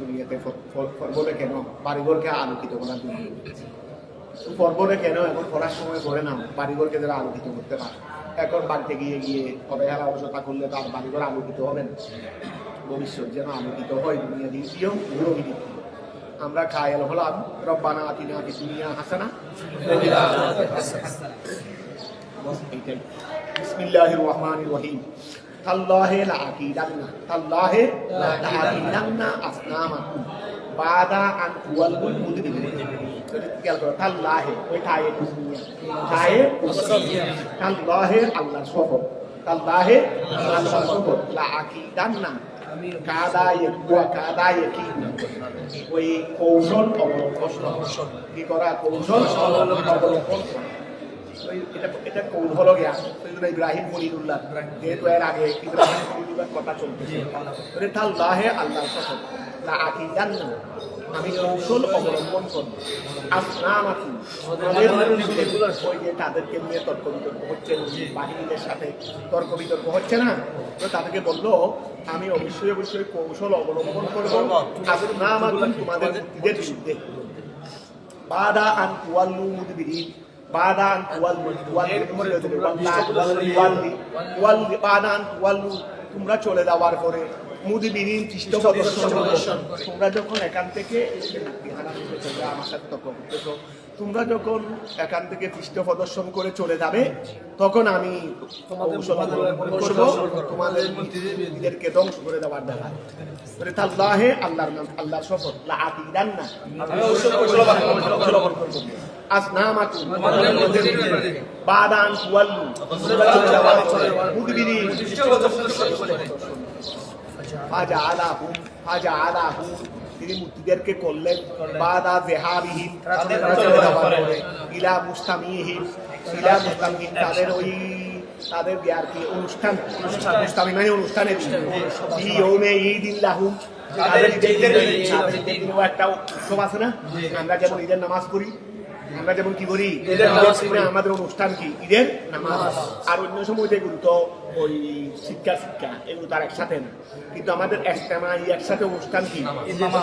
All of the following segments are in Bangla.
দুনিয়াতে পর্বতে কেন বাড়িঘরকে আলোকিত করার জন্য পর্বতে কেন এখন পড়ার সময় করে না বাড়িঘরকে যারা আলোকিত করতে পারে এখন বাড়িতে গিয়ে গিয়ে অবহেলা অলসতা করলে তার বাড়িঘর আলোকিত হবে না ভবিষ্যৎ যেন আলোকিত হয় দুনিয়া দিয়েও পুরোহি দিক আমরা কায়েল হলাম রব্বানা আতিনা ফিদ দুনিয়া হাসানা এইটাই বিসমিল্লাহির রহমানির রহিম তাল্লাহি লাআকিদান্না আসনামাকুম বাদা আন তুওয়াল্লু মুদবিরিন খেয়াল করো তাল্লাহি ওই ঠায়ে দুনিয়া ঠায়ে তাল্লাহি আল্লাহর শপথ তাল্লাহি আল্লাহর শপথ লাআকিদান্না কাদায়ে কি ওই কৌশল অবলম্বন কি করা কৌশল অবলম্বন এটা কৌল হলো গিয়া ইব্রাহিম খলিলুল্লাহ যেহেতু এর আগে ইব্রাহিম খলিলুল্লাহর কথা চলতেছে তাল্লাহে আল্লাহর শপথ লাআকিদান্না আমি কৌশল অবলম্বন করব আসনামাকুম ওই যে তাদেরকে নিয়ে তর্ক বিতর্ক হচ্ছে বাহিনীদের সাথে তর্ক বিতর্ক হচ্ছে না তো তাদেরকে বললো আমি অবশ্যই অবশ্যই কৌশল অবলম্বন করব আসনামাকুম তোমাদের মূর্তিদের বিরুদ্ধে বাদা আন তুওয়াল্লু মুদবিরিন বাদান তোমরা চলে যাওয়ার পরে মুদবিরিন পৃষ্ঠপ্রদর্শন তোমরা যখন এখান থেকে আমার সাথে তর্ক করতেছো তোমরা যখন এখান থেকে পৃষ্ঠ প্রদর্শন করে চলে যাবে তখন আমি তোমাদের নিজেদেরকে ধ্বংস করে দেওয়ার দেখা তাল্লাহে আল্লাহর নাম আল্লাহর শপথ লাআকিদান্না আসনামাকুম বাদান তুওয়াল্লু মুদবিরিন ফাজআলাহুম তিনি মূর্তিদেরকে করলেন বাদা যিহাবিহিম ইলা মুস্তামিহিম তাদের ওই তাদের আর কি অনুষ্ঠান মানে অনুষ্ঠানের ইয়ৌমে ঈদিন লাহুম তাদের একটা উৎসব আছে না আমরা যেমন ঈদের নামাজ পড়ি আমরা যেমন কি করি আমাদের অনুষ্ঠান কি ঈদের নামাজ আর অন্য সময় যেগুলো তো ওই শিক্ষা এগুলো তার একসাথে না কিন্তু আমাদের একসাথে অনুষ্ঠান কি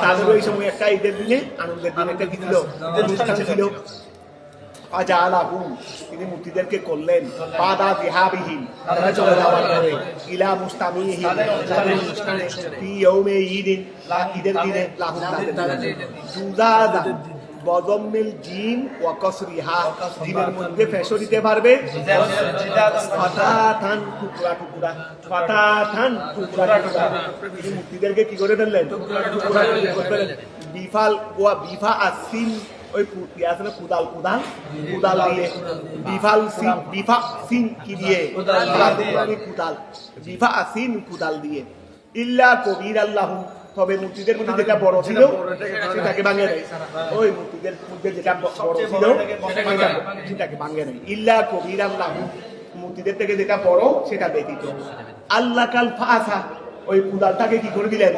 তাদের ওই সময় একটা ঈদের দিনে আনন্দের দিনে একটা কি ছিল অনুষ্ঠান ছিল ফাজআলাহুম তিনি মূর্তিদেরকে করলেন বাদা যিহাবিহিম তারা চলে যাওয়ার পরে ইলা মুস্তামিহিম তাদের অনুষ্ঠানে ফি ইয়াউমে ঈদিন ঈদের দিনে লাহুম জুদাদা বদমিল জিম ওয়া কসরিহা জিমের মধ্যে ফেসো দিতে পারবে ফাতাতান টুকরা টুকরা ফাতাতান টুকরা টুকরা তিনি মূর্তিদেরকে কি করে ফেললেন টুকরা টুকরা করে বিফাল ওয়া বিফা আসিন ওই আছে না কুদাল দিয়ে বিফাল সিন বিফা সিন কি দিয়ে কুদাল বিফা আসিন কুদাল দিয়ে ইল্লা কবিরাল্লাহু তবে মূর্তিদের মধ্যে যেটা বড় ছিল সেটাকে ভাঙে নেয় ওই মূর্তিদের মধ্যে যেটা বড় ছিল সেটাকে ভাঙে নেয় ইল্লা কবিরাল্লাহু মূর্তিদের থেকে যেটা বড় সেটা ব্যতীত আল্লাহ কাল ফাসা ওই কুদালটাকে কি করে দিলেন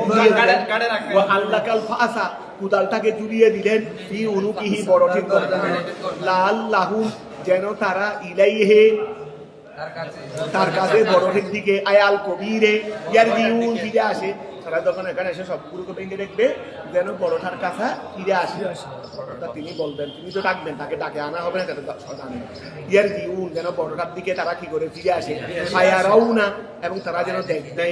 আল্লাহ কাল ফাসা কুদালটাকে ঝুলিয়ে দিলেন ফি উনুকিহি বড় ঠিক লাল্লাহু যেন তারা ইলাইহে তার কাছে বড়ের দিকে আয়াল কবিরে ইয়ারজিউন ফিরে আসে তারা যখন এখানে এসে সবগুলোকে ভেঙে দেখবে যেন বড়টার কাছে ফিরে আসে তিনি বলবেন তিনি তো ডাকবেন তাকে ডাকে আনা হবে না ইয়ারজিউন যেন বড়টার দিকে তারা কি করে ফিরে আসে ফায়ারাউনা এবং তারা যেন দেখবে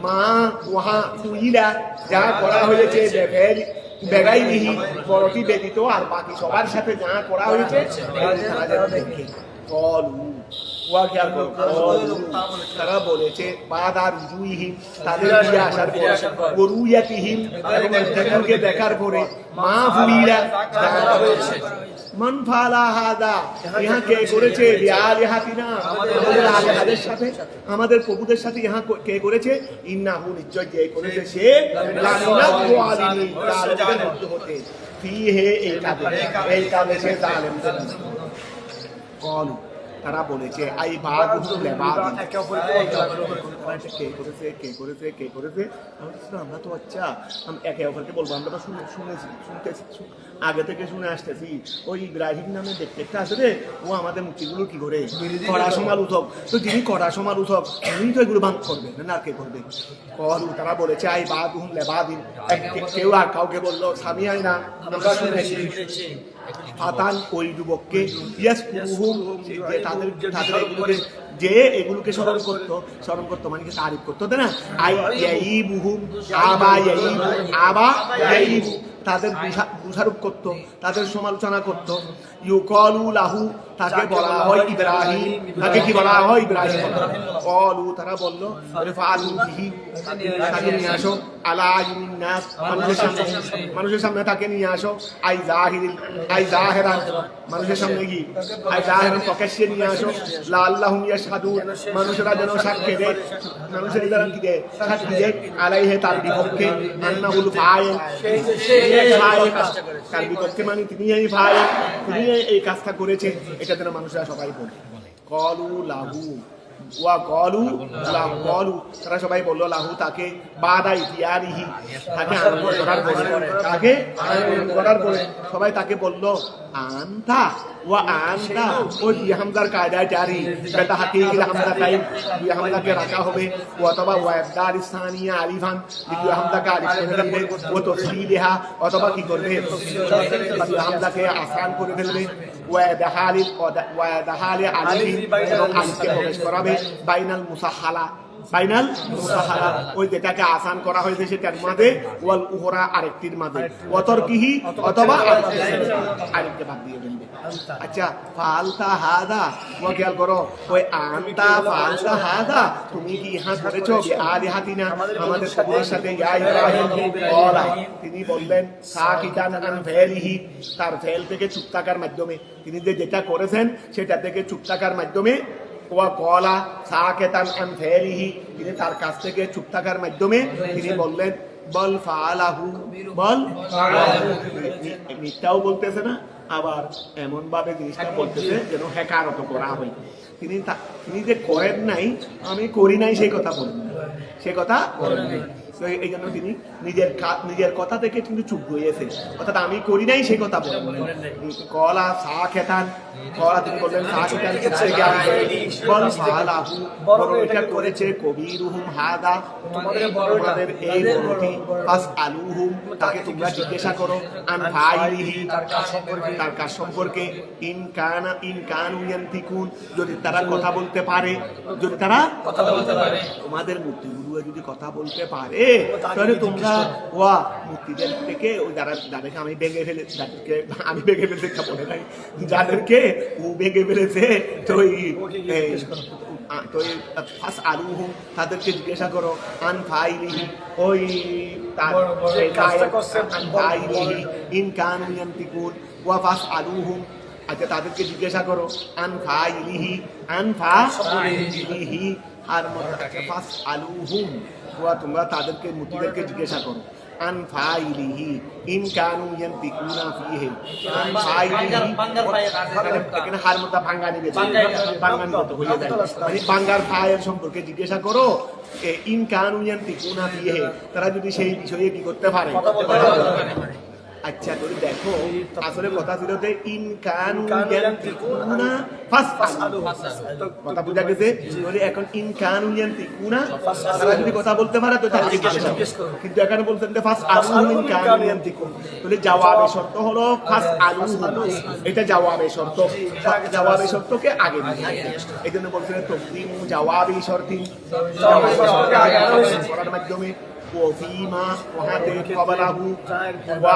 মা ওয়াহা তুইলা যা করা হয়েছে বেগাইরিহি বড়টি ব্যতীত আর বাকি সবার সাথে যা করা হয়েছে তারা যেন দেখে তারা বলেছে বাদার রুজুইহিম তাদের ফিরে আসার পর ওরুয়াতিহিম এবং দেখার পরে মা ফুইরা মান ফালা হাদা ইহা কে করেছে বিআলিহাতিনা আমাদের আলিহাদের সাথে আমাদের প্রভুদের সাথে ইহা কে করেছে ইন্নাহু নিশ্চয় যে করেছে সে লামিনাল ওয়ালিমিন জালিমদের মধ্যে হতে ফিহে এই কাজে সে জালিমদের কলু তারা বলেছে আই বাদুহুম লিবাদিন, কে করেছে আমরা তো আচ্ছা একে অপরকে বলবো, আমরা তো শুনতেছি আগে থেকে শুনে আসতেছি ওই ইব্রাহিম নামে দেখতে একটা আছে রে, ও আমাদের মূর্তিগুলো কি করে কড়া সমালোচক, তো যিনি কড়া সমালোচক উনি তো এগুলো ভাঙ করবে না, আর কে করবে? কলু তারা বলেছে আই বাদুহুম লিবাদিন, কেউ আর কাউকে বললো স্বামী হয় না, আমরা শুনেছি ফাতান ওই যুবককে যে এগুলোকে স্মরণ করতো মানে কি তারিফ করতো না, তাদের দোষারোপ করতো, তাদের সমালোচনা করতো। ইউকলু লাহু, তাকে বলা হয় ইব্রাহিম, তাকে কি বলা হয়? ইব্রাহিম। কলু তারা বলল ফালু বিহি, তাকে নিয়ে আসো, আলা আইয়ুনিন নাস, মানুষের সামনে তাকে নিয়ে আসো, আই জাহিরান, মানুষের সামনে কি আই জাহিরান প্রকাশ্যে নিয়ে আসো, লাআল্লাহুম ইয়াশহাদুন, মানুষেরা যেন সাক্ষী দেয়, মানুষের দ্বারা কি দেয়? সাক্ষী দেয়, আলাইহি, তার বিপক্ষে, আন্নাহুল ফাইল, তার বিপক্ষে মানে তিনি এই ভাই, তিনি এই কাজটা করেছেন, এটা যেন মানুষরা সবাই বলে। কলু লাহু ওয়া কলু লাহু, তারা সবাই বললো লাহু তাকে, বাদা ইতিয়ারিহি, তাকে আনন্দ করার পরে সবাই তাকে বললো আনতা ওয়া আনতা, ওই হামজার কায়দায় জারি, বেটা হাকিকিল হামজা টাইম হামজাকে রাখা হবে, অথবা ওয়াদার ইসলামিয়া আলিফান হামজাকে আলিফ করে দিবে, ও তসলিহা, অথবা কি করবে হামজাকে আসান করে ফেলবে, ওয়াদাহালি আলিফ আলিফকে প্রবেশ করাবে, বাইনাল মুসাহালা, ওই যেটাকে আসান করা হয়েছে সেটার মাঝে, ওয়াল উহরা আরেকটির মাঝে, অতর্কিহি, অথবা আরেকটা বাদ দিয়ে ফেলবে। আচ্ছা, ফালতা হাদা, ওয়া খেয়াল করো, ওই আনতা ফালতা হাদা, তুমি কি ইহা করেছো বিআলিহাতিনা, আমাদের প্রভুর সাথে, ইয়া ইব্রাহিম বলা, তিনি বললেন সাকিতান আন ফেলিহি, তার ফেল থেকে চুপ থাকার মাধ্যমে, তিনি যেটা করেছেন সেটা থেকে চুপ থাকার মাধ্যমে, ওয়া কলা সাকিতান আন ফেলিহি, তিনি তার কাছ থেকে চুপ থাকার মাধ্যমে তিনি বললেন বল ফালাহু, বল মিথ্যাও বলতেছে না, আবার এমন ভাবে জিনিসটা বলতেছে যেন হেকারত করা হয়। তিনি যে করেন নাই, আমি করি নাই সেই কথা বলেন না, সে কথা বলেন নাই, এই জন্য তিনি নিজের কথা থেকে কিন্তু চুপ হয়েছে, অর্থাৎ আমি করি নাই সেই কথা বলেন নাই। কলা সাকিতান, কলা তিনি বললেন সাকিতান, বল ফালাহু, বড় এটা করেছে কবিরুহুম হাদা, তোমাদের এই বড়টি, ফাসআলুহুম, তাকে তোমরা জিজ্ঞাসা করো, আন ফাইলিহি, তার কাজ সম্পর্কে, ইন কানু ইয়ান্তিকুন, যদি তারা কথা বলতে পারে, যদি তারা কথা বলতে পারে, তোমাদের মূর্তিগুলো যদি কথা বলতে পারে, তাহলে তোমরা ওয়া মূর্তিদের থেকে ওই যাদেরকে আমি ভেঙে ফেলেছে বলে নাই, যাদেরকে ও ভেঙে ফেলেছে, তো ফাসআলুহুম, তাদেরকে জিজ্ঞাসা করো, আন ফাইলিহি, ওই তার আন ফাইলিহি, ইন কানু ইয়ান্তিকুন, ওয়া ফাসআলুহুম, আচ্ছা তাদেরকে জিজ্ঞাসা করো, আন ফাইলিহি, আর ফাসআলুহুম, ওয়া তোমরা তাদেরকে মূর্তিদেরকে জিজ্ঞাসা করো, আন ফাইলিহি, ইন কানু ইয়ান্তিকুনা ফিহি, আন ফাইলিহি, এখানে হার মধ্যে ভাঙা নিবে, তো হয়ে যায়, মানে বাঙ্গার ফায়ের সম্পর্কে জিজ্ঞাসা করো, ইন কানু ইয়ান্তিকুনা ফিহি, তারা যদি সেই বিষয়ে কি করতে পারে। আচ্ছা তুমি দেখো, আসলে কথা ছিল যে ইন কানু ইয়ান্তিকুনা ফাসআলু, কথা বুঝা গেছে? এখন ইন কানু ইয়ান্তিকুনা, তারা যদি কথা বলতে পারে তো তাদেরকে জিজ্ঞাসা করো, কিন্তু এখানে বলছেন যে ফাসআলু ইন কানু ইয়ান্তিকুন, তাহলে জবাবের শর্ত হলো ফাসআলু, এটা জবাবের শর্ত, জবাবের শর্তকে আগে নিয়ে এইজন্য বলছেন তকদিমু জওয়াবি শর্তি, করার মাধ্যমে ওফিমা ওহাতে কবলাহু, ওয়া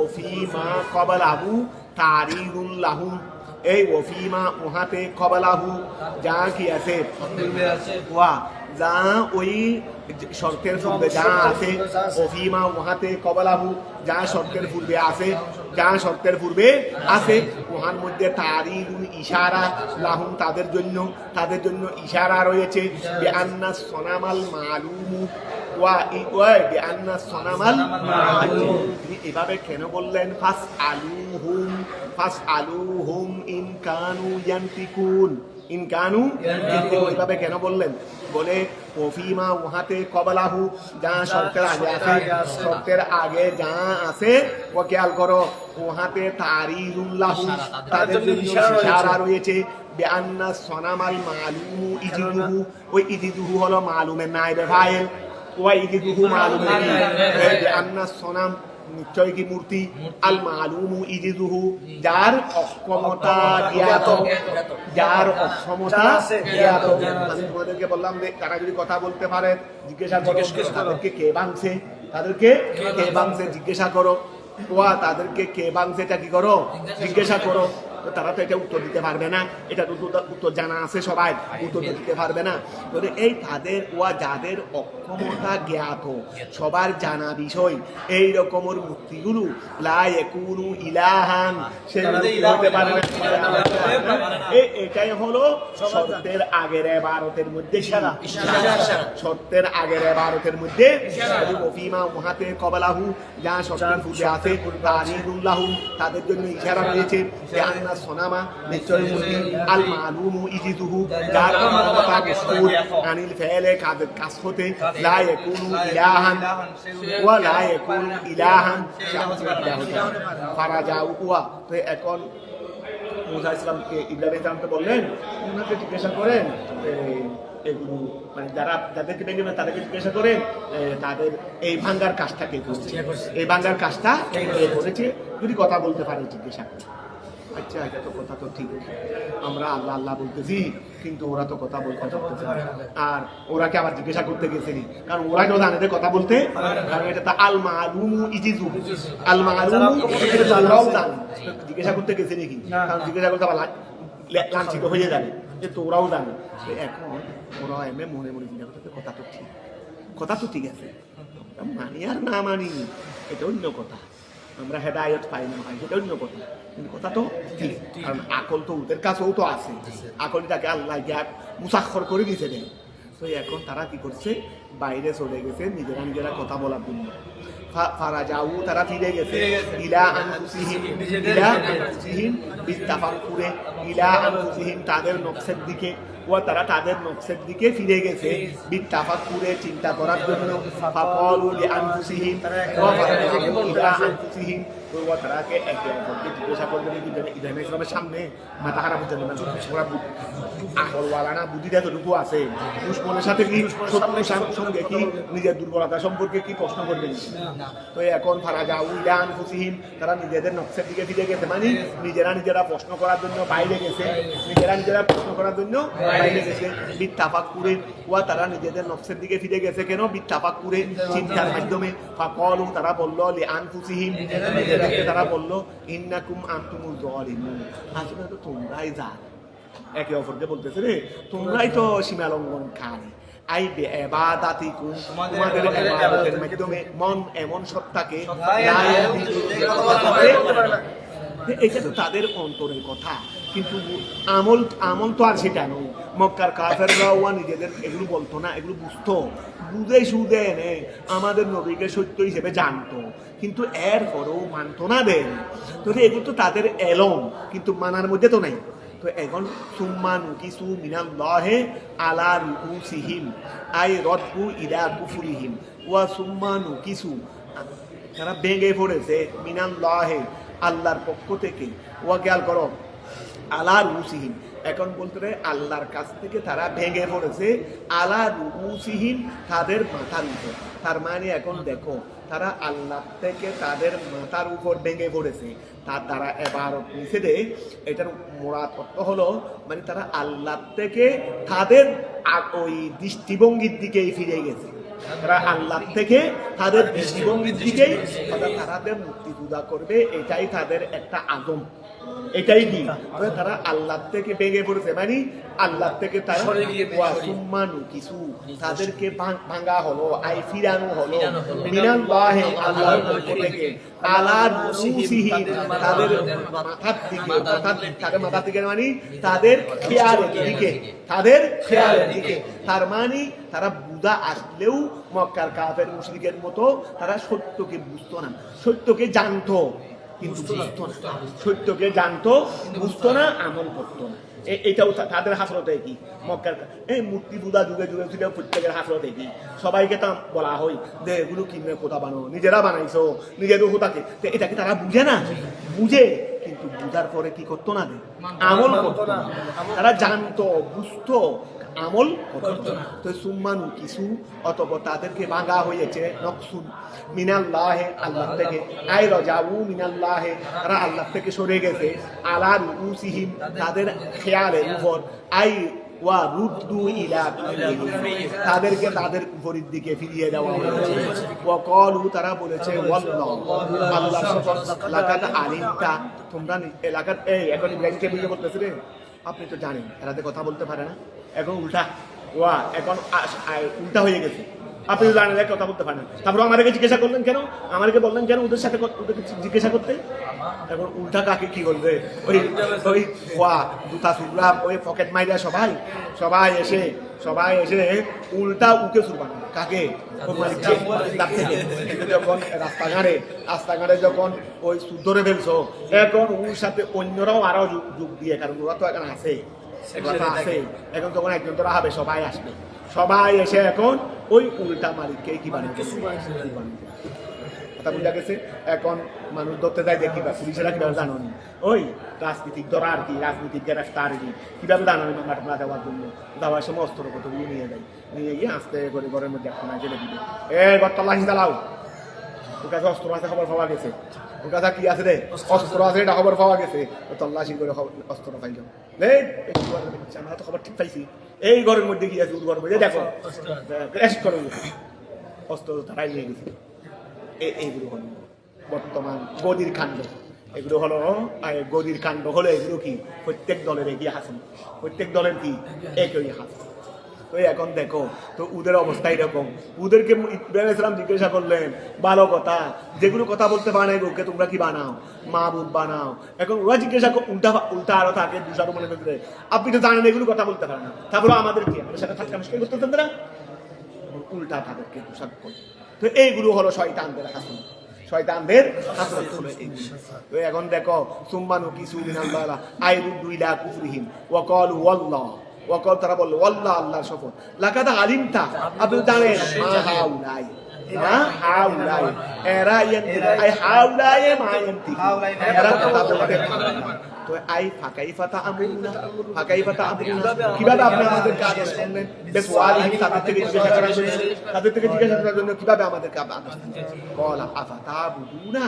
ওফিমা কবলাহু তারিদুল লাহুম, এই ওফিমা ওহাতে কবলাহু, যা কি আছে, ওয়া যা ওই শর্তের পূর্বে যা আছে অফিমা ওহাতে কবলাহু যা শর্তের পূর্বে আছে যা শর্তের পূর্বে আছে ওহার মধ্যে তারিগুন ইশারা লাহুম তাদের জন্য ইশারা রয়েছে বিআন্না সনামাল মালুমু বিআন্না সনামাল মালুম। তিনি এভাবে কেন বললেন ফাস আলুহুম ইন কানু ইয়ান্তিকুন এইভাবে কেন বললেন? বলে ওফিমা উহাতে কবলাহু যা শর্তের আগে আছে শর্তের আগে যা আছে ও খেয়াল করো উহাতে তারিরুল্লাহু তাদের জন্য ইশারা রয়েছে বিআন্না সনামাল মালুমু ইজিদুহু ওই ইজিদুহু হলো মালুমের নাইবে ফাইল ওয়া ইজিদুহু মালুমের বিআন্না সনাম নিশ্চয় কি মূর্তি আল মালুমু ইজিদুহু যার অক্ষমতা জ্ঞাত আমি তোমাদেরকে বললাম যে তারা যদি কথা বলতে পারে জিজ্ঞাসা করো তাদেরকে কে ভাঙছে জিজ্ঞাসা করো তাদেরকে কে ভাঙছে এটা কি করো জিজ্ঞাসা করো। তো তারা তো এটা উত্তর দিতে পারবে না, এটা উত্তর জানা আছে সবাই, উত্তর দিতে পারবে না। তবে এই তাদের যাদের অক্ষমতা জ্ঞাত সবার জানা বিষয় এই রকমের মূর্তিগুলো লা ইয়াকুনু ইলাহান সেগুলো হতে পারে না। এটাই হলো শর্তের আগের ইবারতের মধ্যে শর্তের আগের ইবারতের মধ্যে ওফিমা মুহাতে কবলাহু যা শর্তের পূর্বে আছে তারিদুল্লাহু তাদের জন্য ইশারা রয়েছে বিআন্না সনামা নিশ্চয় মূর্তি আল মালুমু ইজিদুহু যার অক্ষমতা মশহুর আনিল ফাইলে কাজ হতে লা ইয়াকুনু ইলাহান ওয়া লা ইয়াকুনু ইলাহান ফারাজাউ ওয়া। তো এখন মুসা ইসলামকে ইব্রাহিম ইসলামকে বললেন ওনাকে জিজ্ঞাসা করেন এগুলো মানে যাদেরকে ভেঙে তাদেরকে জিজ্ঞাসা করেন তাদের এই ভাঙ্গার কাজটা কে করছে, এই ভাঙ্গার কাজটা কে করেছে, যদি কথা বলতে পারে জিজ্ঞাসা করে। আচ্ছা এটা তো কথা তো ঠিক, আমরা আল্লাহ আল্লাহ বলতেছি কিন্তু ওরা তো কথা বলতে পারতেছে আর ওরাকে আবার জিজ্ঞাসা করতে গেছেনি কারণ ওরা কেউ জানে কথা বলতে, কারণ এটা তো আল মালুমু ইজিজু আল মালুমু ওরাও জানে, জিজ্ঞাসা করতে গেছে নাকি, কারণ জিজ্ঞাসা করতে আবার লাঞ্ছিত হয়ে যাবে যে তোরাও জানে। এখন ওরা এমনি মনে মনে চিন্তা করতে কথা তো ঠিক আছে, মানি আর না মানি এটা অন্য কথা, আমরা হেদায়ত পাই না ভাই সেটা অন্য কথা, কিন্তু কথা তো ঠিক, কারণ আকল তো ওদের কাছেও তো আছে, আকলটাকে আল্লাহ মুসাক্ষর করে দিতে দেয়। তো এখন তারা কি করছে, বাইরে চলে গেছে নিজেরা কথা বলার জন্য। ফারাজাউ তারা ফিরে গেছে ইলা আনফুসিহিম বিতাফাক্কুরে ইলা আনফুসিহিম তাদের নফসের দিকে, তারা তাদের নফসের দিকে ফিরে গেছে বিতাফাক্কুরে চিন্তা করার জন্য। ফাকালু লিআনফুসিহিম ওয়া ফারাজাউ ইলা আনফুসিহিম তারাকে একে অপরকে জিজ্ঞাসা করবেন ইব্রাহিম ইসলামের সামনে মাথা খারাপ হচ্ছে না, ওরা আকলওয়ালা না, বুদ্ধিটা যতটুকু আছে দুশ্মনের সাথে কি সঙ্গে কি নিজের দুর্বলতা সম্পর্কে কি প্রশ্ন করবেন। তো এখন ফারাজাউ ইলা আনফুসিহিম তারা নিজেদের নফসের দিকে ফিরে গেছে, মানে নিজেরা প্রশ্ন করার জন্য বাইরে গেছে, নিজেরা প্রশ্ন করার জন্য বাইরে গেছে। বিতাফাক্কুরে তারা নিজেদের নফসের দিকে ফিরে গেছে কেন, বিতাফাক্কুরে চিন্তার মাধ্যমে। ফাকালু তারা বলল লিআনফুসিহিম তারা বলল ইন্নাকুম আনতুমুজ যালিমুন, আসলে তো তোমরাই জালিম। একে অপরকে বলতেছে রে তোমরাই তো সীমা লঙ্ঘনকারী। আই বিইবাদাতিকুম তোমাদের ইবাদতের মাধ্যমে মন এমন সত্তাকে এটা তো তাদের অন্তরের কথা, কিন্তু আমল তো আর সেটা নয়। মক্কার কাফেররাও নিজেদের এগুলো বলতো না, এগুলো বুঝে সুদে এনে আমাদের নবীকে সত্য হিসেবে জানতো, কিন্তু এরপরেও মানতো না দেন। তো এগুলো তো তাদের এলম, কিন্তু মানার মধ্যে তো নাই। তো এখন সুম্মা নুকিসু মিনাল্লাহি আলা রুউসিহিম আই রদ্দু ইলা কুফরিহিম ওয়া সুম্মা নুকিসু তারা ভেঙে পড়েছে মিনাল্লাহি আল্লাহর পক্ষ থেকে। ওয়া খেয়াল করো আলা রুউসিহিম, এখন বলতে আল্লাহর কাছ থেকে তারা ভেঙে পড়েছে আলা রুউসিহিম তাদের মাথার উপর। তার মানে এখন দেখো তারা আল্লাহ থেকে তাদের মাথার উপর ভেঙে পড়েছে, তারা এবার নিচে দেয়। এটার মোড়াত অর্থ হলো মানে তারা আল্লাহ থেকে তাদের ওই দৃষ্টিভঙ্গির দিকেই ফিরে গেছে, তারা আল্লাহ থেকে তাদের দৃষ্টিভঙ্গির দিকেই তাদের মূর্তি পূজা করবে, এটাই তাদের একটা আদম। এটাই কি তারা আল্লাহ থেকে ভেঙে পড়েছে, মানে আল্লাহ থেকে তারা সুম্মানু কিছু তাদেরকে ভাঙা হলো, আই ফিরানো হলো মিনাল্লাহি আল্লাহর পক্ষ থেকে আলা রুসিহিম তাদের মাথার দিকে, তাদের মাথা থেকে মানে তাদের খেয়ালের দিকে, তাদের খেয়ালের দিকে। তার মানে তারা বুঝা আসলেও মক্কার কাফের মুশরিকের মতো তারা সত্যকে বুঝতো না, সত্যকে জানতো কিন্তু বুঝতো না, সত্যকে জানতো বুঝতো না, আমল করতো না। এটাও তাদের হাসরতে কি মক্কার এই মূর্তি পূজা যুগে যুগে ছিল, প্রত্যেকের হাসরতে কি সবাইকে তা বলা হয় যে এগুলো কিনে কোথা বানো, নিজেরা বানাইছো নিজেদের কোথাকে, এটাকে তারা বুঝে না, বুঝে কিন্তু বুঝার পরে কি করতো না, আমল করতো না। তারা জানতো বুঝতো, আমল করতো না। তো সুম্মানু কিছু অতঃপর তাদেরকে ভাঙা হয়েছে নকসুন মিনাল্লাহে আল্লাহ থেকে, আই রাজাউ মিনাল্লাহে তারা আল্লাহ থেকে সরে গেছে, আলা রুসিহিম তাদের খেয়ালের উপর, আই ওয়া রুদ্দু ইলা তাদেরকে তাদের উপরের দিকে ফিরিয়ে দেওয়া হয়েছে। ওয়া ক্বালু তারা বলেছে ওয়াল্লাহ আল্লাহ লাকাদ আলিমতা তোমরা এলাকার এই এখন ইব্রাহিমকে বুঝে বলতেছে রে, আপনি তো জানেন এরাতে কথা বলতে পারে না, এখন উল্টা ওয়া এখন উল্টা হয়ে গেছে, আপনি তো জানেন কথা বলতে পারেন, তারপর আমাদেরকে জিজ্ঞাসা করলেন কেন, আমাদেরকে বললেন কেন ওদের সাথে ওদেরকে জিজ্ঞাসা করতে, এখন উল্টা কাকে কি করবে, ওই ওই ওয়া দুটা সুরা ওই পকেট মাইরা সবাই এসে উল্টা উকে সুরবান কাকে, যখন রাস্তাঘাটে যখন ওই সুদ ধরে ফেলছো, এখন ওর সাথে অন্যরাও আরো যোগ দিয়ে, কারণ ওরা তো এখন আছে, এখন যখন একজন ধরা হবে সবাই আসবে, সবাই এসে এখন ওই উল্টা মালিককে কি বানিয়ে কথা বুঝা গেছে। এখন মানুষ ধরতে যায় দেখি বা পুলিশেরা কিভাবে জানি ওই রাজনীতিক ধরা আর কি, রাজনীতিক গ্রেফতার কিভাবে জানানি মামলা দেওয়ার জন্য দেওয়ার সময় অস্ত্র কতগুলো নিয়ে গিয়ে আস্তে করে ঘরের মধ্যে একটা জেলে দিবে, ঘর তল্লাশি চালাও, ওর কাছে অস্ত্র আছে খবর পাওয়া গেছে, ওর কাছে কি আছে রে অস্ত্র আছে এটা খবর পাওয়া গেছে, তল্লাশি করে অস্ত্র পাইল, আমরা তো খবর ঠিক পাইছি, এই ঘরের মধ্যে কি আছে ঘরের মধ্যে দেখো অস্ত্র তারাই নিয়ে গেছে। এইগুলো হলো বর্তমান গদির কাণ্ড, এগুলো হলো গদির কাণ্ড হলো, এগুলো কি প্রত্যেক দলের এগিয়ে হাসেন, প্রত্যেক দলের কি একই হাসেন। তো এখন দেখো তো ওদের অবস্থা এরকম, ওদেরকে ইব্রাহিম ইসলাম জিজ্ঞাসা করলেন ভালো কথা, যেগুলো কথা বলতে পারে না এগুলোকে তোমরা কি বানাও, মাহবুব বানাও, এখন ওরা জিজ্ঞাসা উল্টা আরো থাকে দুসারো মনে করতে, আপনি তো জানেন এগুলো কথা বলতে পারে না, তারপরে আমাদের কি আমাদের সাথে ঠাট্টা মুশকিল করতেছেন না, উল্টা তাদেরকে দোষারোপ করে। তো এইগুলো হলো শয়তানদের হাসন, শয়তানদের হাসন হলো এইগুলো। তো এখন দেখো সুম্মানু কিছু মিনাল্লাহ আইরুদ্দু ইলা কুফরিহিম ওয়া ক্বালু ওয়াল্লাহ, ওয়াকাল তারা বলল ওয়াল্লাহ আল্লাহর শপথ, লাকাদ আলিমতা আপনি জানেন মা হাউলাই এরা হাউলাই মা ইয়ান্তি এরা কথা বলতে পারে না। তো আই ফাকাইফাতা আমরুনা কিভাবে আপনি আমাদেরকে আদেশ করলেন, বেশ ওয়ালিহি তাদের থেকে জিজ্ঞাসা করার জন্য কিভাবে আমাদেরকে আদেশ করলেন, ক্বালা আফাতাবুদুনা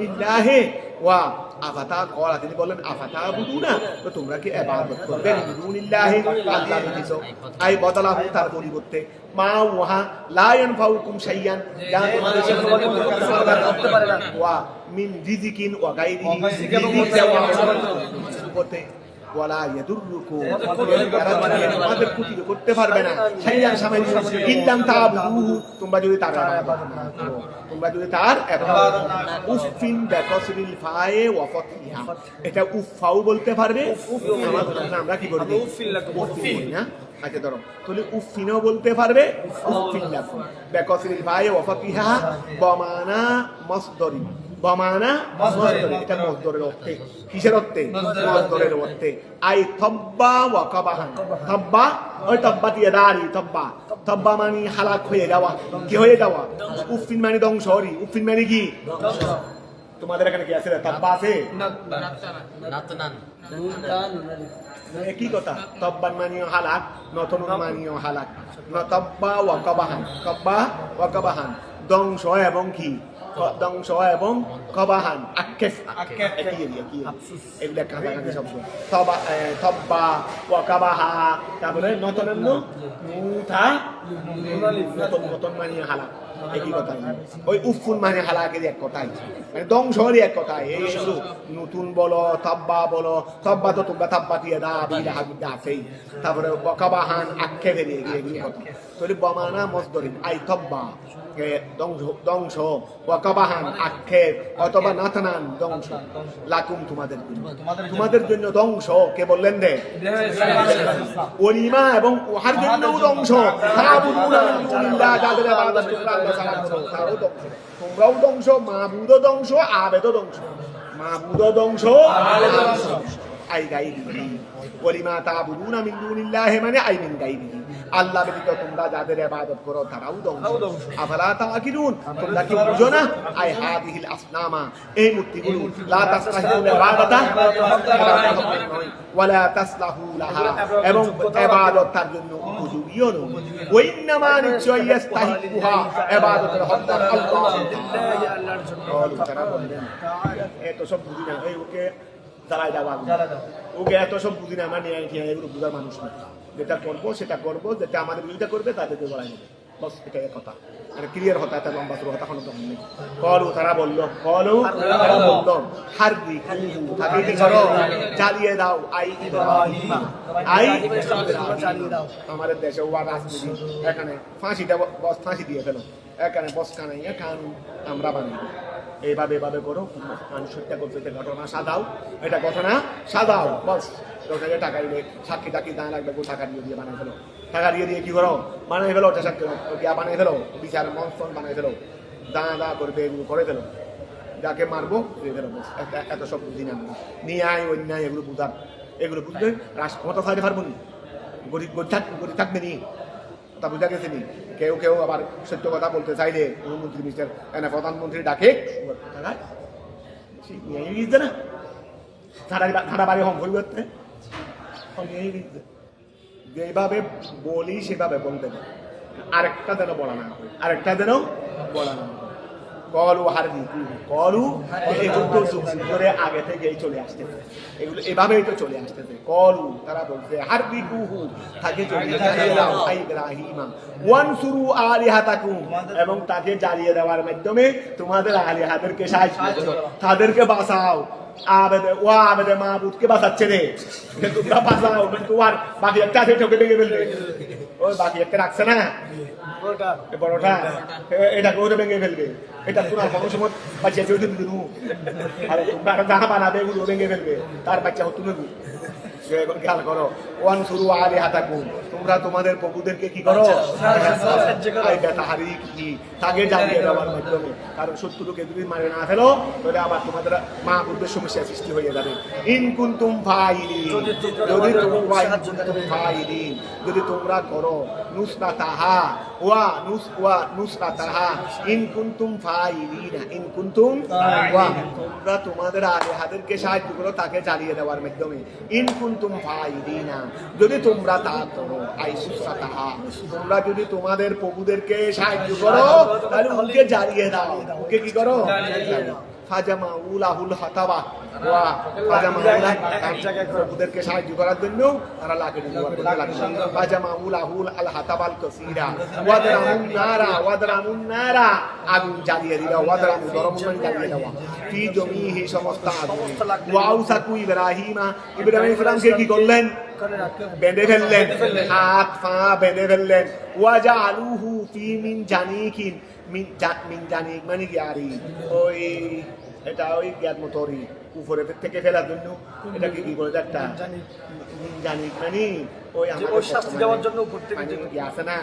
লিল্লাহি ওয়া আফাতা ক্বালা তিনি বলেন আফাতাবুদুনা তো তোমরা কি ইবাদত করবে লিল্লাহি আল্লাহর কিছু, আই বদলাহু তার পরিবর্তে মা ওয়া লা ইয়ানফাউকুম শাইয়ান যা তোমাদের করতে পারে না, ওয়া মিন রিজিকিন ওয়া গায়রিহি করতে ওয়ালা ইয়াদুররুকুম তোমাদের ক্ষতি করতে পারবে না, শাইয়ান সামান্য ইল্লাম তাবুদু তোমরা যদি তার উফিন বিকাসরিল ফায়ে ওয়া ফাতহিহা এটা উফাও বলতে পারবে, আমরা কি করব উফিন না, আচ্ছা ধরো তাহলে উফিনও বলতে পারবে, উফিন লাকুম বিকাসরিল ফায়ে ওয়া ফাতহিহা বমানা মাসদরি, বমানা মাসদরি এটা মাসদরের অর্থে, কিসের অর্থে, মাসদরের অর্থে, আই তাব্বা ওয়া কাবাহান, তাব্বা ওই তাব্বা দিয়ে দাঁড়ি, তাব্বা মানে হালাক হয়ে যাওয়া, কি হয়ে যাওয়া, উফিন মানে ধ্বংস, উফিন মানে কি তোমাদের এখানে কি আছে তাব্বা আছে, একই কথা তব্বান মানিও হালাক নতুন মানিও হালাক তব্বা ওয়াকাবাহান কব্বা ওয়াকাবাহান ধ্বংস এবং কি ধ্বংস এবং কবাহান আক্ষেপ এগুলা কাছাকাছি শব্দ তব্বা ওয়াকাবাহা তারপরে নতুন মুথা নতুন নতুন মানিও হালাক একই কথাই ওই উফুন মানে হালাকের এক কথাই মানে ধ্বংসেরই এক কথাই এই নতুন বলো তব্বা বলো তব্বা তো তোমরা তাব্বা দিয়ে আছেই তারপরে ওয়াকাবাহান আক্ষেপের এগুলি কথা তাহলে বমানা মসদরিন আই তব্বা ধ্বংস ওয়াকাবাহান আক্ষেপ অথবা নাথানান ধ্বংস লাকুম তোমাদের জন্য ধ্বংস কে বললেন রে ওলিমা এবং ওহার জন্য ধ্বংস তোমরাও ধ্বংস মাহবুদ ধ্বংস আবেদ ধ্বংস মাহবুদ ধ্বংস আই গাইরিহি ওলিমা তাবুদুনা মিন দুনিল্লাহি মানে আই মিন গাইরিহি আল্লাহ ব্যতীত তোমরা যাদের ইবাদত করো তারাও ধ্বংস আফালা তাআকিলুন তোমরা কি বুঝো না আই হাদিহিল আসনামা এই মূর্তিগুলো লা তাসতাহিউল ইবাদাতা ওয়ালা তাসলাহু লাহা এবং ইবাদত তার জন্য উপযোগীও নয় ওয়া ইন্নামা নিশ্চয় ইস্তাহিকুহা ইবাদতের হকদার আল্লাহ আল্লাহর জন্য এত সব বুঝি না এই ওকে জ্বালাই দাও ওকে এত সব বুঝি না মানে এগুলো বুঝার মানুষ না যেটা করবো সেটা করবো যেটা আমাদের বিরোধিতা করবে তাদেরকে বলাই নেবে বস এটাই কথা এটা ক্লিয়ার হতা এত লম্বা শুরু হতা কোনো তখন নেই তারা বললো হারবি তাকে কি করো জ্বালিয়ে দাও আমাদের দেশে ওয়া রাজনীতি এখানে ফাঁসি দিয়ে ফেলো এখানে বস কানাইয়া খান আমরা বানাই এইভাবে করো মানুষ হত্যা করছে ঘটনা সাদাও বস ওটাকে টাকা দিলে সাক্ষী দাঁড়া লাগবে টাকা দিয়ে বানাই ফেলো টাকা দিয়ে কি করো বানাই ফেলো ওটা সাক্ষী বানাই ফেলো বিচার মনসন বানাই ফেলো দা করবে এগুলো করে ফেলো যাকে মারবো দিয়ে ফেলো এত সব বুঝি না ন্যায় অন্যায় এগুলো বুঝবে রাষ্ট্র ক্ষমতা চাইতে পারবো নি গরিব থাকবে নি তা বুঝা গেছে নি কেউ আবার সত্য কথা বলতে চাইলে প্রধানমন্ত্রী মিস্টার প্রধানমন্ত্রী ডাকে না ধারা বাড়ি হম করতে যেভাবে বলি সেভাবে বলতে আরেকটা যেন বলা না কলু হারবি কলু এগুলো যুগ ধরে আগে থেকেই চলে আসতেছে এগুলো এভাবেই তো চলে আসতেছে কলু তারা বলছে হারবি কুহু তাকে ইব্রাহিমা ওয়ানসুরু আলিহাতাকুম এবং তাকে জ্বালিয়ে দেওয়ার মাধ্যমে তোমাদের আলিহাদেরকে সাহায্য করো তাদেরকে বাঁচাও আবেদে মাহবুদকে বাঁচাচ্ছে রে তোমরা বাঁচাও কিন্তু আর বাকি একটা আছে ঠকে ভেঙে ফেলবে ওই বাকি একটা রাখছে না বড়টা এটাকে ওটা ভেঙে ফেলবে এটা তোমার কোনো সময় বাচ্চা চলতে দিল আর তোমরা আরো জাহা বানাবে এগুলো ভেঙে ফেলবে তার বাচ্চা হতো না এখন খেয়াল করো ওয়ান শুরু আলি হাতাকুম তোমরা তোমাদের প্রভুদেরকে কি করো তাকে জ্বালিয়ে দেওয়ার মাধ্যমে কারণ শত্রুকে যদি মারে না ফেলো তাহলে আবার তোমাদের মা বুদ্ধের সমস্যা সৃষ্টি হয়ে যাবে ইনকুন্তুম ফাইলিন যদি তোমরা করো নুসরাতাহা ওয়া নুসরাতাহা ইনকুন্তুম ফাইলিনা ইনকুন্তুম ওয়া তোমরা তোমাদের আলিহাদেরকে সাহায্য করো তাকে জ্বালিয়ে দেওয়ার মাধ্যমে ইনকুন্তুম ফাইলিনা যদি তোমরা তা করো আইসুসাতাহা তোমরা যদি তোমাদের প্রভুদেরকে সাহায্য করো তাহলে ওকে জ্বালিয়ে দাও ওকে কি করো ফাজামাউলাহুল হাতাবা ওয়া ফাজামাউলা প্রভুদেরকে সাহায্য করার জন্য তারা লাঠি ব্যবহার করতে লাগলো ফাজামাউলাহুল আল হাতাবাল কাসীরা ওয়াদরামুন নারা আগুন জ্বালিয়ে দিল ওয়াদরামু দরমুন জ্বালিয়ে দেওয়া ফি জমিহি সমস্ত আগুন ওয়াউসাকু ইব্রাহিমকে কি করলেন বেঁধে ফেললেন হাত পা বেঁধে ফেললেন ওয়াজা আলুহু ফি মিন জানিকিন মিন জানিক মানে কি আরি ওই এটা ওই জ্ঞান মতরি উপরে থেকে ফেলার জন্য এটা কি বলে একটা জানিক মানে ওই আমাদের শাস্তি দেওয়ার জন্য উপর থেকে কি আছে না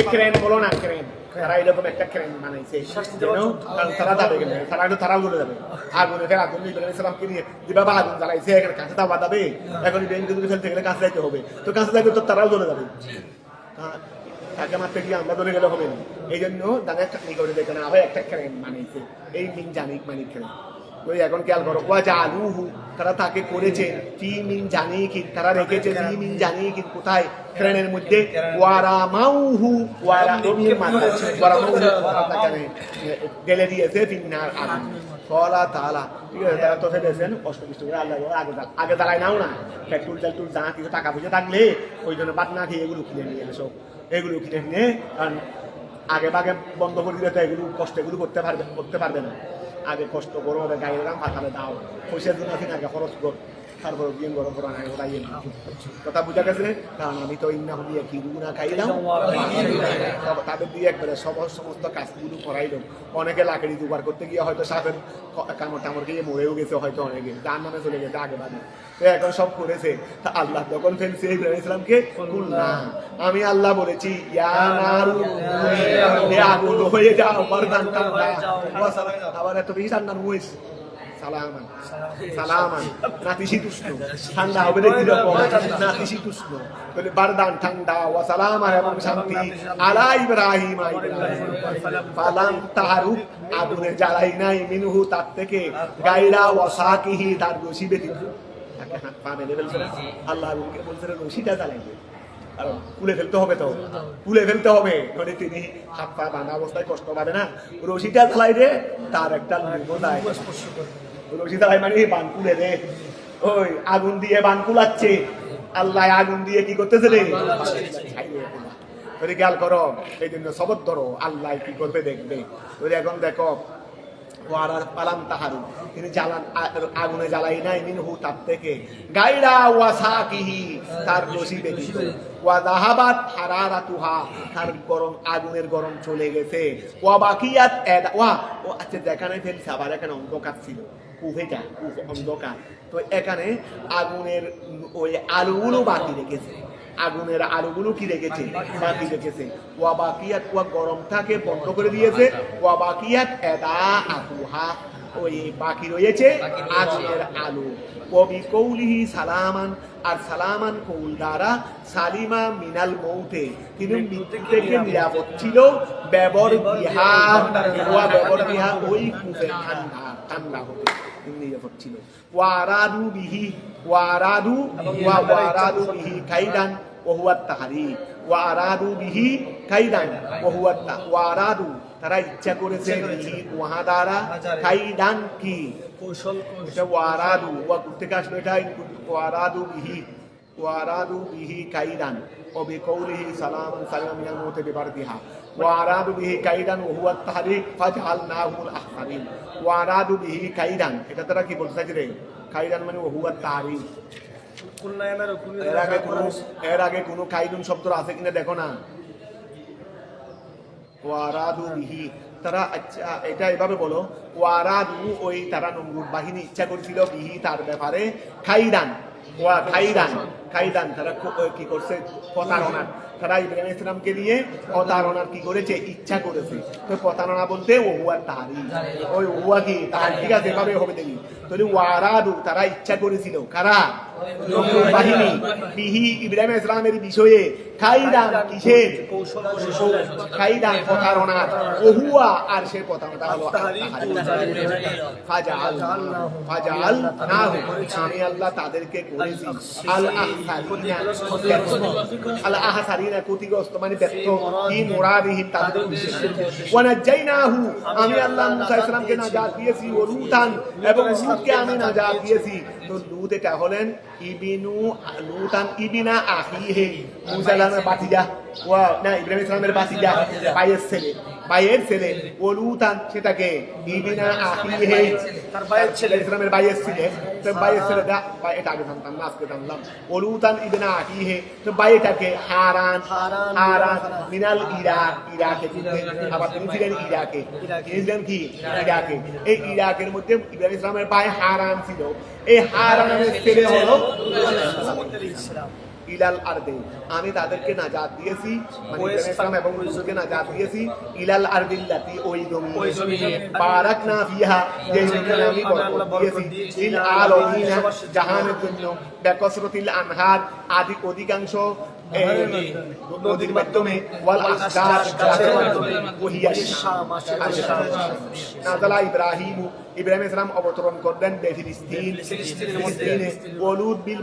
ক্রেন বলো না ক্রেন তারা এরকম একটা ক্রেন বানাইছে তারা যাবে তারাও চলে যাবে আগুনে ফের আগুন ইসলামকে নিয়ে যেভাবে আগুন জ্বালাইছে এখানে কাছে দাওয়া যাবে এখন বেঞ্চে যদি ফেলতে গেলে কাছে যাইতে হবে তো কাছে যাবে তো তারাও চলে যাবে তাকে মারতে গিয়ে আমরা চলে গেলে হবে না এই জন্য দানের চাকরি করে দেখেন আবার একটা ক্রেন বানাইছে এই মিন জানিক মানিক ক্রেন তো এখন খেয়াল করো ওয়া জালুহু তারা তাকে করেছে ফি মিন জানিকিন তারা রেখেছে ফি মিন জানিকিন কোথায় ট্রেনের মধ্যে ওয়ারামাউহু ওয়ারামির মাথা ওয়ারামাউহু তাকে গেলে দিয়েছে ফিন্নার আগুন কলা তাআলা ঠিক আছে তারা তো ফেলেছেন কষ্ট করে আল্লাহ আগে দাঁড়ায় নাও না পেট্রোল টেট্রোল যা কিছু টাকা পয়সা থাকলে ওই জন্য বাদ না খেয়ে এগুলো কিনে নিয়ে আসো এগুলো কিনে নিয়ে কারণ আগে বাগে বন্ধ করে দিলে তো এগুলো কষ্ট এগুলো করতে পারবে না আগে কষ্ট করো ওদের গাড়ির দাম পাঠালে দাও পয়সার জন্য আগে খরচ কর তারপর বিয়ে গরম করা নাই ওরাই কথা বুঝা গেছে কারণ আমি তো ইন্না দিয়ে কি গুণা খাইলাম তাদের দিয়ে একবারে সমস্ত কাজগুলো করাইলাম অনেকে লাকড়ি জোগাড় করতে গিয়ে হয়তো সাপের কামড় টামড় গিয়ে মরেও গেছে হয়তো অনেকে যার নামে চলে গেছে আগে বাদে তো এখন সব করেছে তা আল্লাহ তখন ফেলছে ইব্রাহিম ইসলামকে না আমি আল্লাহ বলেছি আগুন হয়ে যাও আবার এত বেশি ঠান্ডা হয়েছে সালামান সালামান নাতিশীতোষ্ণ ঠান্ডা হবে রে কিরকম নাতিশীতোষ্ণ বলে বারদান ঠান্ডা ওয়া সালামান এবং শান্তি আলা ইব্রাহিম ফালাম তাহারুক আগুনে জ্বালাই নাই মিনহু তার থেকে গায়রা ওয়া সাকিহি তার রশি ব্যতীত তাকে হাত পা বেঁধে ফেলছে আল্লাহ আগুনকে বলছে রশিটা জ্বালাইবে কারণ খুলে ফেলতে হবে তো খুলে ফেলতে হবে মানে তিনি হাত পা বাঁধা অবস্থায় কষ্ট পাবে না রশিটা জ্বালাই রে তার একটা রশি জ্বালাই মানে বান কুলে রে ওই আগুন দিয়ে বান কুলাচ্ছে আল্লাহ আগুন দিয়ে কি করতেছে রে খেয়াল করো এই জন্য সবর ধরো আল্লাহ কি করবে দেখবে এখন দেখো পালাম তাহারু তিনি আগুনে জ্বালাই নাই মিনহু তার থেকে গায়রা ওয়া সাকিহি তার রশি ব্যতীত ওয়া যাহাবাত হারারাতুহা তার গরম আগুনের গরম চলে গেছে ওয়া বাকিয়াত ওয়া ও আচ্ছা যেখানে ফেলছে আবার এখানে অন্ধকার ছিল কুফেটা অন্ধকার তো এখানে আগুনের ওই আলুগুলো বাকি রেখেছে আগুনের আলুগুলো কি রেখেছে বাকি রেখেছে ওয়া বাকিয়াত ওয়া গরমটাকে বন্ধ করে দিয়েছে ওয়া বাকিয়াত এদা আতুহা ওই বাকি রয়েছে আগুনের আলু কবি কৌলিহি সালামান আর সালামান কৌল দ্বারা সালিমা মিনাল মৌতে তিনি মৃত্যু থেকে নিরাপদ ছিল ব্যবর বিহা ওই কুফে ঠান্ডা হতে নিরাপদ ছিল ওয়ারাদু বিহি কাইদান ওহুয়াত তাহারি ওয়ারাদু বিহি কাইদান ওয়ারাদু তারা ইচ্ছা করেছে বিহি ওহা দ্বারা কাইদান কি কৌশল ওয়ারাদু ওয়া থেকে আসলো এটা ওয়ারাদু বিহি কাইদান ও বিকৌলিহি সালামান সালামান মিনাল মউতি বিবারদিহা ওয়ারাদু বিহি কাইদান ওহুয়াত তাহরিক ফাজআলনাহুল আখসারিন ওয়ারাদু বিহি কাইদান এটা তারা কি বলতে চাইছে রে কাইদান মানে ওহুয়াত তাহরিক এর আগে কোনো কাইদুন শব্দ আছে কিনা দেখো না ওয়ারাদু বিহি তারা আচ্ছা এটা এভাবে বলো ওয়ারাদু ওই তারা নমরুদ বাহিনী ইচ্ছা করছিল বিহি তার ব্যাপারে খাইদান তারা কি করছে প্রতারণা তারা ইব্রাহিম ইসলামকে নিয়ে প্রতারণার কি করেছে ইচ্ছা করেছে তো প্রতারণা বলতে ওহুয়ার তাহারি ওই ওহুয়া কি তাহার ঠিক আছে এভাবে হবে দেখি তাহলে ওয়ারাদু তারা ইচ্ছা করেছিল কারা বাহিনী বিহি ইব্রাহিম ইসলামের বিষয়ে খাইদান কিসের খাইদান প্রতারণা ওহুয়া আর সে প্রতারণা হলো ফাজআলনাহু আমি আল্লাহ তাদেরকে করেছি আল আহসারিনা ক্ষতিগ্রস্ত মানে ব্যর্থ কি মুরাদিহিম তাদের উদ্দেশ্যে ওয়ানাজাইনাহু আমি আল্লাহ মুসা ইসলামকে নাজাত দিয়েছি ও লুতান এবং লুতকে আমি নাজাত দিয়েছি তো লুত এটা হলেন লুতান ইবিনা আখিহে মুসা ইসলামের বাতিজা ওয়া না ইব্রাহিম ইসলামের বাতিজা ভাইয়ের ছেলে ও লুতান সেটাকে ইবিনা আখিহে তার ভাইয়ের ছেলে ইসলামের ভাইয়ের ছেলে তো ভাইয়ের ছেলেটা এটা আগে জানতাম না আজকে জানলাম ও লুতান ইবিনা আখিহে তো ভাইটাকে হারান মিনাল ইরাকে আবার তিনি ছিলেন ইরাকে কি ইরাকে এই ইরাকের মধ্যে ইব্রাহিম ইসলামের ভাই হারান ছিল এই হারানের ছেলে হলো ইলাল আরদে আমি তাদেরকে নাজাত দিয়েছি মানে ইব্রাহিম ইসলাম এবং লূতকে নাজাত দিয়েছি ইলাল আরদিল্লাতি ওই জমিনে বারাকনা ফিহা যে জমিনে আমি বরকত দিয়েছি লিল আলামিন জাহানের জন্য বিকাসরাতিল আনহার অধিকাংশ নদীর মাধ্যমে ওয়াল আসগার গাছের মাধ্যমে ওহিয়া শাম নাযালা ইব্রাহিম ইব্রাহিম ইসলাম অবতরণ করলেন ফিলিস্তিনে ওলুদ বিল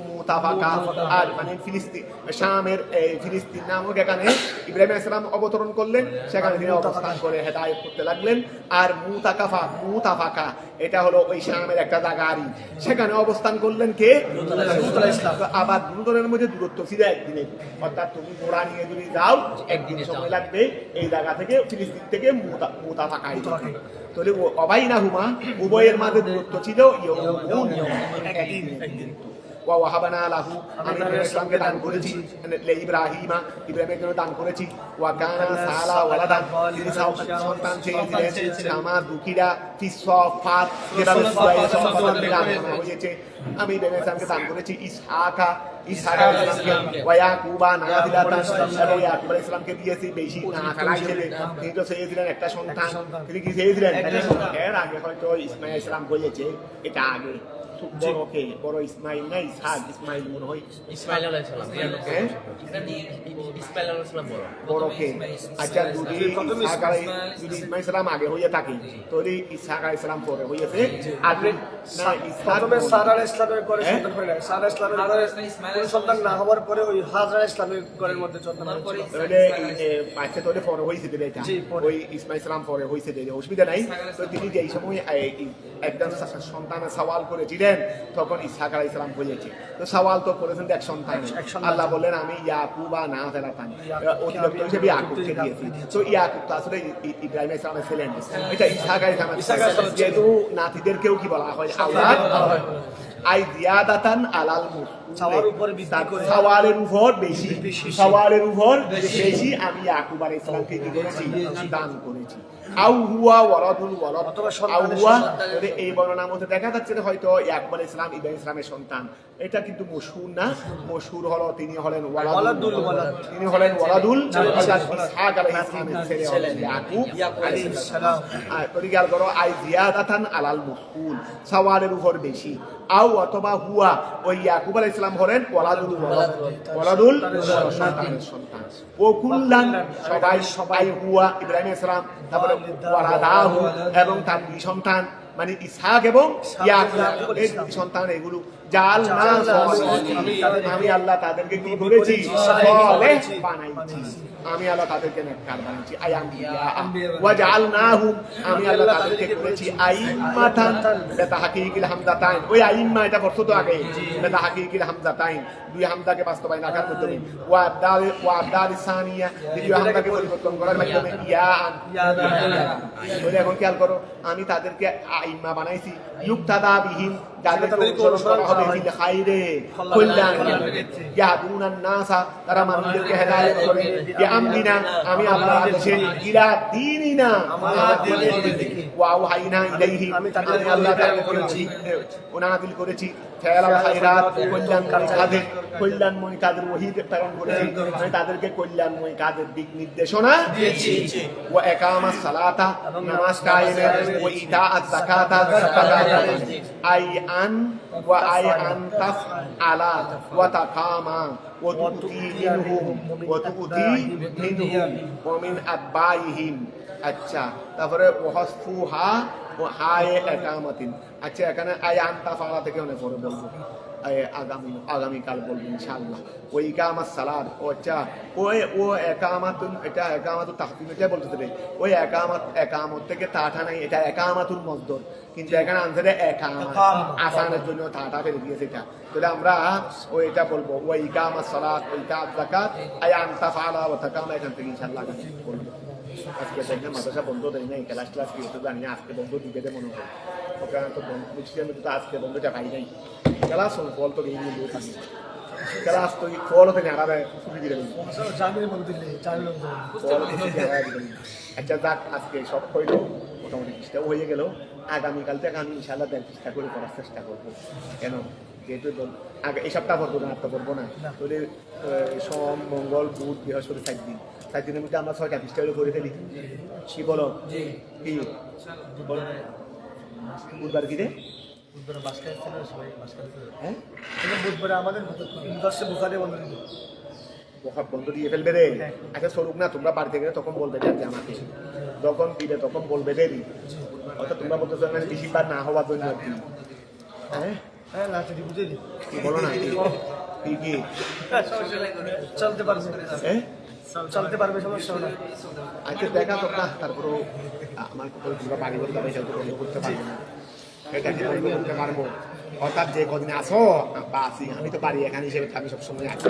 মুতাফাকা আর মানে ফিলিস্তিন শামের ফিলিস্তিন নামক এখানে ইব্রাহিম ইসলাম অবতরণ করলেন, সেখানে তিনি অবস্থান করে হেদায়েত করতে লাগলেন। আর মুতাফাকা এটা হলো ওই শামের একটা জায়গারই, সেখানে অবস্থান করলেন কে? আবার দুজনের মধ্যে দূরত্ব ছিল একদিনের, অর্থাৎ তুমি ঘোড়া নিয়ে যদি যাও একদিন সময় লাগবে এই জায়গা থেকে ফিলিস্তিন থেকে মুতাফাকায় যেতে। তাহলে অবাইনাহুমা উভয়ের মাঝে দূরত্ব ছিল একদিন। ওয়াহাবানা লাহু আমি ইসলামকে দান করেছি ইব্রাহিমা ইব্রাহিমের জন্য দান করেছি ওয়াকানা সালা ওয়ালাদান তিনি সন্তান চেয়েছিলেন কামা দুকিরা ফিসফাত যেভাবে সূরা সফাত থেকে আলোচনা হয়েছে। আমি ইব্রাহিম ইসলামকে দান করেছি ইসহাকা ইসলামকে ওয়াকুবা নাফিলাতান এবং ইয়াকুব আলাইহিস সালামকে দিয়েছি বেশি নাফিলা হিসেবে। তিনি তো চেয়েছিলেন একটা সন্তান, তিনি কি চেয়েছিলেন? এর আগে হয়তো ইসমাঈল ইসলাম হয়েছে, এটা আগে বড় ইসমাইল না ইসহাক, ইসমাইল মনে হয় ইসমাইল আলাইহিস সালাম ইসমাইল আলাইহিস সালাম বড় কে? আচ্ছা যদি ইসমাইল সালাম আগে হয়ে থাকে তাহলে ইসহাক আলাইহিস সালাম পরে হয়েছে। আগে না ইসহাক প্রথমে সারা আলাইহিস সালামের পরে সন্তান হয় না, সারা আলাইহিস সালামের পরে সন্তান না হওয়ার পরে ওই হাজরা আলাইহিস সালামের ঘরের মধ্যে সন্তান হয়েছিল। তাহলে বাচ্চা তোলে পরে হয়েছে এটা, ওই ইসমাইল সালাম পরে হয়েছে, অসুবিধা নাই। তো তিনি যেই সময় একজন সন্তানের সওয়াল করেছিলেন তখন ইসহাক আলাইহিস সালাম হয়েছে। তো সওয়াল তো করেছেন এক সন্তান, আল্লাহ বললেন আমি ইয়াকুবা না ফেরাতাম অতিরিক্ত হিসেবে ইয়াকুবকে দিয়েছি। তো ইয়াকুব তো আসলে ইব্রাহিম আলাইহিস সালামের ছেলে, এটা ইসহাক আলাইহিস সালাম। যেহেতু নাতিদেরকেও কি বলা হয় আল্লাহ আই জিয়াদাতান আলাল সওয়ালের উপর বেশি, সওয়ালের উপর বেশি আমি ইয়াকুব আলাইহিস সালামকে কি করেছি? দান করেছি। আউ হুয়া ওয়ালাদুল ওয়ালাদ আউ হুয়া, এই বর্ণনার মধ্যে দেখা যাচ্ছে হয়তো ইয়াকুব আলাইহিস সালাম ইব্রাহিম ইসলামের সন্তান, এটা কিন্তু মশহুর না। মশহুর হলো তিনি হলেন ওয়ালাদুল ওয়ালাদ, তিনি হলেন ওয়ালাদুল ইসহাক আলাইহিস সালামের ছেলে হলেন ইয়াকুব আলাইহিস সালাম। আর পরিগাল করো আই জিয়াদাতান আলাল মুকুল, সওয়ালের উপর বেশি। আউ অথবা হুয়া ওই ইয়াকুব আলাইহিস সালাম হলেন ওয়ালাদুল সন্তানের সন্তান। ও কুল্লান সবাই হুয়া ইব্রাহিম আলাইহিস সালাম, তারপরে ওয়ালাদাহু এবং তার দুই সন্তান মানে ইসহাক এবং ইয়াকুব, এই দুই সন্তান এগুলো জাআলনা আমি আল্লাহ তাদেরকে কি করেছি? সালেহ বানাইছি, আমি আল্লাহ তাদেরকে নেককার বানাইছি। ওয়া জাআলনাহুম আমি আল্লাহ তাদেরকে করেছি আইম্মাতান বিতাহকিকিল হামজাতাইন। ওই আইম্মা এটা পড়ছো তো আগে, বিতাহকিকিল হামজাতাইন দুই হামজাকে বাস্তবায়ন আকার মাধ্যমে, ওয়া আবদাল সানিয়া দ্বিতীয় হামজাকে পরিবর্তন করার মাধ্যমে ইয়ান। ওই এখন খেয়াল করো, আমি তাদেরকে আইম্মা বানাইছি ইউক্তাদা বিহিম, যাদেরকে অনুসরণ করা হবে ফিল খাইরে কল্যাণ, ইয়াদুনান নাসা তারা মানুষদেরকে হেদায়েত করে, বিআমদিনা আমি আল্লাহ আদেশে, ইলা দীনিনা আমার দ্বীনের দিকে, ওয়া আওহাইনা ইলাইহি আমি আল্লাহ তাআলা করেছি নাযিল করেছি ফেলাল খায়রাত কল্যাণকারী কাজের, কল্যাণময় কাজের ওহী প্রেরণ করেছি, আমি তাদেরকে কল্যাণময় কাজের দিক নির্দেশনা দিয়েছি। ওয়া ইকামাস সালাতা নামাজ কায়েমের, ওয়া ইতাআত যাকাতা আই আন ওয়া আই আন তাফ আলা ওয়া তাকামা ওয়া তুতি মিনহুম ওয়া মিন আতবাইহিম। আচ্ছা, তারপরে ওয়াহসফুহা ও হায়ে একামাতিন। আচ্ছা, এখানে আই আন তাফ আলা থেকে অনেক পরে বলবো, আগামীকাল বলবো ইনশাআল্লাহ। ওই ইকামাস সালাত, ও আচ্ছা ও একামাতুন, এটা একামাতুল তাহতিম এটা বলতে হবে। ওই একামত থেকে তাঠা নাই, এটা একামাতুল মসদর, কিন্তু এখানে আনসারে একামাত আসানের জন্য তাঠা ফেলে দিয়েছে এটা। তাহলে আমরা ওই এটা বলবো ওই ইকামাস সালাত ওই ইতাআত যাকাত আই আন তাফআলা ওয়া তাকামা, এখান থেকে ইনশাআল্লাহ বলবো। আজকে দেখলে মাদ্রাসা বন্ধ দেয় নাই, ক্লাস কি হতো জানি না, আজকে বন্ধ দিবে মনে হয়। ওখানে তো তো আজকে বন্ধটা পাই নাই, ক্লাস ফল তো গিয়ে নিয়ে থাকি, ক্লাস তো ফল হতে আলাদা ছুটি দিলে। আচ্ছা যাক, আজকে সব হইলো, মোটামুটি চেষ্টাও হয়ে গেল। আগামীকাল থেকে আমি ইনশাআল্লাহ চেষ্টা করে করার চেষ্টা করবো। কেন যেহেতু আগে এই সপ্তাহ করবো না, আটটা করবো না, তাহলে সোম মঙ্গল বুধ বৃহস্পতি 4 দিন, 4 দিনের মধ্যে আমরা 6টা পৃষ্ঠা করে ফেলি। কি বলো? কি বুধবার কি রে? বুধবার বাসকায় ছিল সবাই বাসকায় ছিল হ্যাঁ বুধবারে আমাদের ইউনিভার্সিটি বুখারে বন্ধ দিল বন্ধ দিয়ে ফেলবে রে আচ্ছা সরুক না তোমরা বাড়িতে গেলে তখন বলবে যে আজকে আমাকে যখন দিবে তখন বলবে দেরি অর্থাৎ তোমরা বলতেছো না বেশিরভাগ না হওয়ার জন্য আর কি হ্যাঁ হ্যাঁ লাস্টে বুঝে দিই কি বলো না কি কি চলতে পারবে হ্যাঁ চলতে পারবে সমস্যা না আজকে দেখা তো না তারপরেও আমার তোমরা বাড়ি করতে হবে সেটা বন্ধ করতে পারবো না এটা কি বন্ধ করতে পারবো অর্থাৎ যে কদিন আসো বা আসি আমি তো বাড়ি এখানে হিসেবে আমি সবসময় আছি